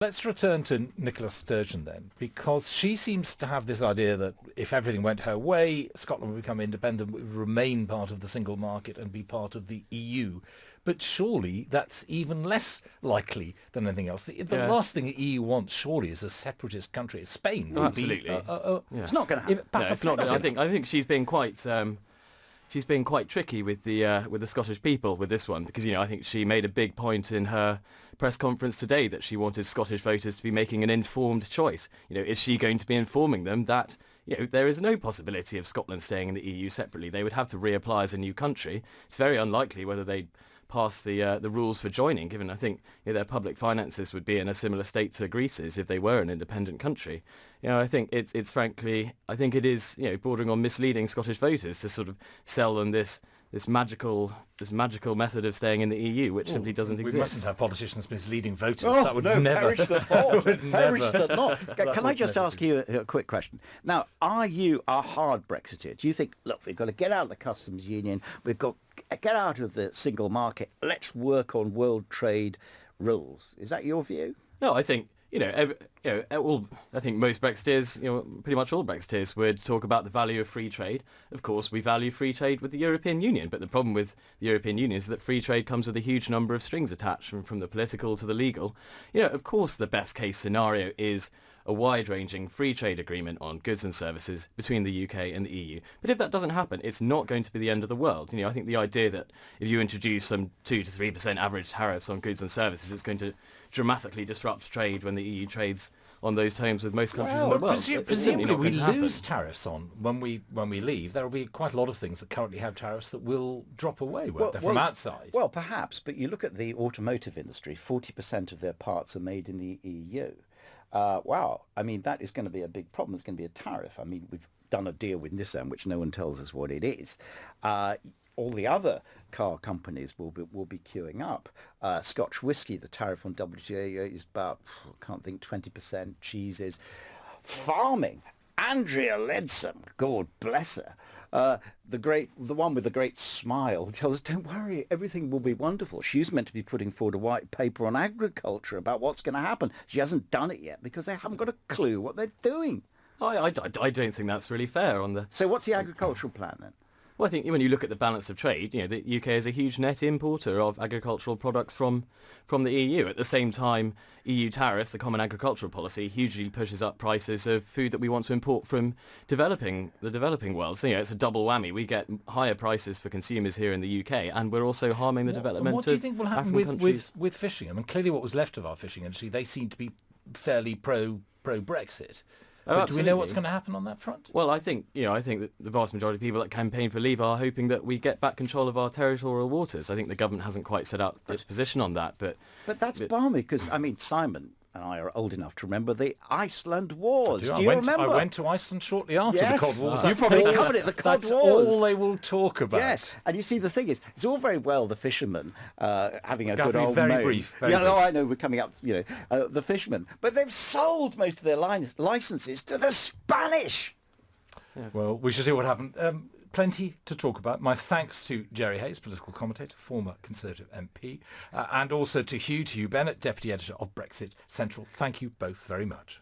Let's return to Nicola Sturgeon then, because she seems to have this idea that if everything went her way, Scotland would become independent, would remain part of the single market and be part of the EU. But surely that's even less likely than anything else. The last thing the EU wants, surely, is a separatist country. Spain would absolutely. It's not going to happen. It's not. I think she's been quite. She's been quite tricky with the Scottish people with this one, because I think she made a big point in her press conference today that she wanted Scottish voters to be making an informed choice. Is she going to be informing them that there is no possibility of Scotland staying in the EU separately? They would have to reapply as a new country. It's very unlikely whether they pass the rules for joining, given I think their public finances would be in a similar state to Greece's if they were an independent country. I think it's frankly, I think it is bordering on misleading Scottish voters to sort of sell them this magical method of staying in the EU, which simply doesn't exist. We mustn't have politicians misleading voters. Oh, that would no, never. perish the thought. Perish the thought. Can I just ask you a quick question? Now, are you a hard Brexiteer? Do you think, look, we've got to get out of the customs union, we've got to get out of the single market, let's work on world trade rules? Is that your view? No, I think I think most Brexiteers, pretty much all Brexiteers would talk about the value of free trade. Of course, we value free trade with the European Union, but the problem with the European Union is that free trade comes with a huge number of strings attached, from the political to the legal. Of course, the best case scenario is a wide-ranging free trade agreement on goods and services between the UK and the EU. But if that doesn't happen, it's not going to be the end of the world. I think the idea that if you introduce some 2 to 3% average tariffs on goods and services, it's going to dramatically disrupt trade when the EU trades on those terms with most countries in the world. Presumably we lose tariffs on when we leave. There will be quite a lot of things that currently have tariffs that will drop away from outside. Well, perhaps, but you look at the automotive industry, 40% of their parts are made in the EU. Wow, I mean, that is going to be a big problem. It's going to be a tariff. I mean, we've done a deal with Nissan, which no one tells us what it is. All the other car companies will be queuing up. Scotch whisky, the tariff on WTO is about, I can't think, 20%. Cheeses. Farming. Andrea Leadsom, God bless her. The one with the great smile, tells us, don't worry, everything will be wonderful. She's meant to be putting forward a white paper on agriculture about what's going to happen. She hasn't done it yet because they haven't got a clue what they're doing. I don't think that's really fair on the... So what's the agricultural plan then? Well, I think when you look at the balance of trade, the UK is a huge net importer of agricultural products from the EU. At the same time, EU tariffs, the Common Agricultural Policy, hugely pushes up prices of food that we want to import from the developing world. So, it's a double whammy. We get higher prices for consumers here in the UK, and we're also harming the development of What do you think will happen with fishing? I mean, clearly what was left of our fishing industry, they seem to be fairly pro-Brexit. But do we know what's going to happen on that front? Well, I think that the vast majority of people that campaign for leave are hoping that we get back control of our territorial waters. I think the government hasn't quite set out its position on that. But that's balmy, because, I mean, Simon and I are old enough to remember the Iceland Wars. Do you remember? I went to Iceland shortly after the Cod Wars. You probably covered it, the Cod Wars. That's all they will talk about. Yes, and you see, the thing is, it's all very well the fishermen having a good old very moan. brief. No, I know, we're coming up, the fishermen. But they've sold most of their licenses to the Spanish. Yeah. Well, we shall see what happens. Plenty to talk about. My thanks to Jerry Hayes, political commentator, former Conservative MP, and also to Hugh Bennett, Deputy Editor of Brexit Central. Thank you both very much.